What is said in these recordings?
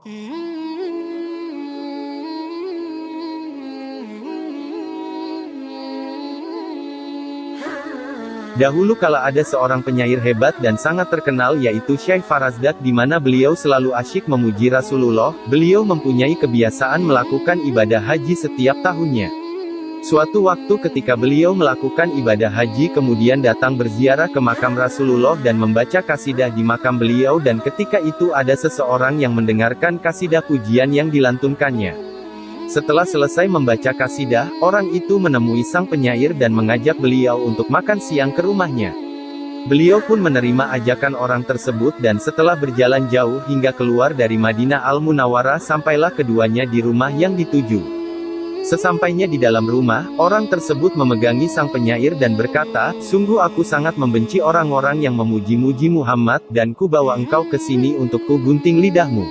Dahulu kala ada seorang penyair hebat dan sangat terkenal yaitu Syekh Farazdak di mana beliau selalu asyik memuji Rasulullah. Beliau mempunyai kebiasaan melakukan ibadah haji setiap tahunnya. Suatu waktu ketika beliau melakukan ibadah haji kemudian datang berziarah ke makam Rasulullah dan membaca kasidah di makam beliau dan ketika itu ada seseorang yang mendengarkan kasidah pujian yang dilantunkannya. Setelah selesai membaca kasidah, orang itu menemui sang penyair dan mengajak beliau untuk makan siang ke rumahnya. Beliau pun menerima ajakan orang tersebut dan setelah berjalan jauh hingga keluar dari Madinah Al-Munawwarah sampailah keduanya di rumah yang dituju. Sesampainya di dalam rumah, orang tersebut memegangi sang penyair dan berkata, "Sungguh aku sangat membenci orang-orang yang memuji-muji Muhammad, dan ku bawa engkau ke sini untuk ku gunting lidahmu."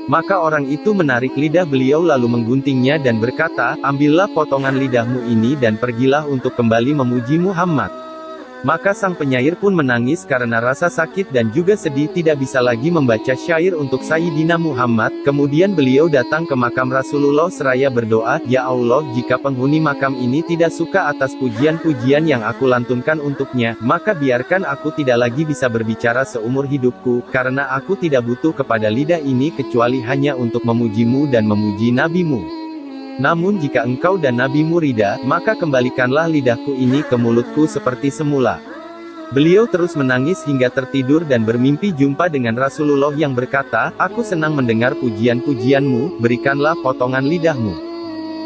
Maka orang itu menarik lidah beliau lalu mengguntingnya dan berkata, "Ambillah potongan lidahmu ini dan pergilah untuk kembali memuji Muhammad." Maka sang penyair pun menangis karena rasa sakit dan juga sedih tidak bisa lagi membaca syair untuk Sayyidina Muhammad. Kemudian beliau datang ke makam Rasulullah seraya berdoa, "Ya Allah, jika penghuni makam ini tidak suka atas pujian-pujian yang aku lantunkan untuknya, maka biarkan aku tidak lagi bisa berbicara seumur hidupku, karena aku tidak butuh kepada lidah ini kecuali hanya untuk memujimu dan memuji nabimu. Namun jika engkau dan nabimu ridha, maka kembalikanlah lidahku ini ke mulutku seperti semula." Beliau terus menangis hingga tertidur dan bermimpi jumpa dengan Rasulullah yang berkata, "Aku senang mendengar pujian-pujianmu, berikanlah potongan lidahmu."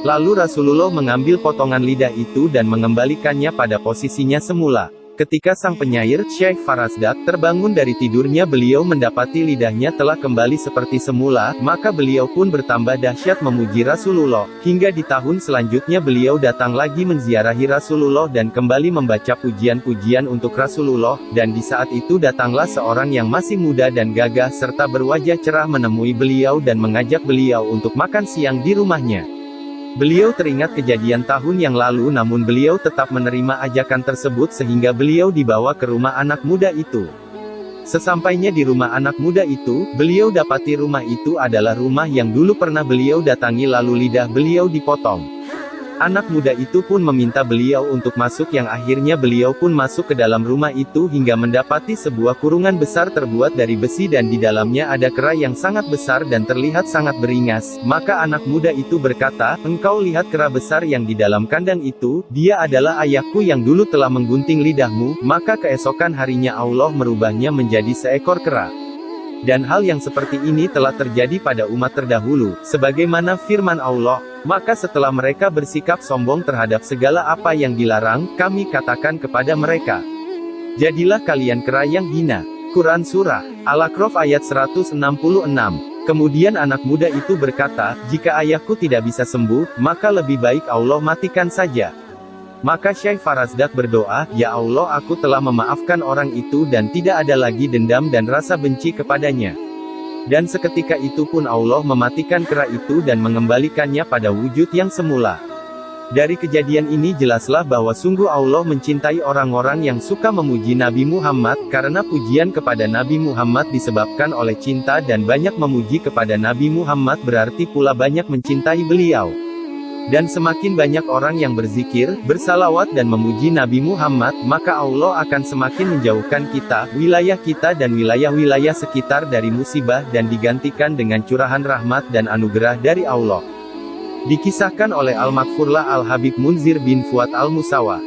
Lalu Rasulullah mengambil potongan lidah itu dan mengembalikannya pada posisinya semula. Ketika sang penyair, Syekh Farazdak, terbangun dari tidurnya beliau mendapati lidahnya telah kembali seperti semula, maka beliau pun bertambah dahsyat memuji Rasulullah, hingga di tahun selanjutnya beliau datang lagi menziarahi Rasulullah dan kembali membaca pujian-pujian untuk Rasulullah, dan di saat itu datanglah seorang yang masih muda dan gagah serta berwajah cerah menemui beliau dan mengajak beliau untuk makan siang di rumahnya. Beliau teringat kejadian tahun yang lalu namun beliau tetap menerima ajakan tersebut sehingga beliau dibawa ke rumah anak muda itu. Sesampainya di rumah anak muda itu, beliau dapati rumah itu adalah rumah yang dulu pernah beliau datangi lalu lidah beliau dipotong. Anak muda itu pun meminta beliau untuk masuk yang akhirnya beliau pun masuk ke dalam rumah itu hingga mendapati sebuah kurungan besar terbuat dari besi dan di dalamnya ada kera yang sangat besar dan terlihat sangat beringas. Maka anak muda itu berkata, "Engkau lihat kera besar yang di dalam kandang itu, dia adalah ayahku yang dulu telah menggunting lidahmu." Maka keesokan harinya Allah merubahnya menjadi seekor kera. Dan hal yang seperti ini telah terjadi pada umat terdahulu, sebagaimana firman Allah, "Maka setelah mereka bersikap sombong terhadap segala apa yang dilarang, kami katakan kepada mereka, jadilah kalian kera yang hina." Quran Surah Al-A'raf ayat 166. Kemudian anak muda itu berkata, "Jika ayahku tidak bisa sembuh, maka lebih baik Allah matikan saja." Maka Syekh Farazdak berdoa, "Ya Allah, aku telah memaafkan orang itu dan tidak ada lagi dendam dan rasa benci kepadanya." Dan seketika itu pun Allah mematikan kera itu dan mengembalikannya pada wujud yang semula. Dari kejadian ini jelaslah bahwa sungguh Allah mencintai orang-orang yang suka memuji Nabi Muhammad, karena pujian kepada Nabi Muhammad disebabkan oleh cinta dan banyak memuji kepada Nabi Muhammad berarti pula banyak mencintai beliau. Dan semakin banyak orang yang berzikir, bersalawat dan memuji Nabi Muhammad, maka Allah akan semakin menjauhkan kita, wilayah kita dan wilayah-wilayah sekitar dari musibah dan digantikan dengan curahan rahmat dan anugerah dari Allah. Dikisahkan oleh Al-Maghfurlah Al-Habib Munzir bin Fuad Al-Musawa.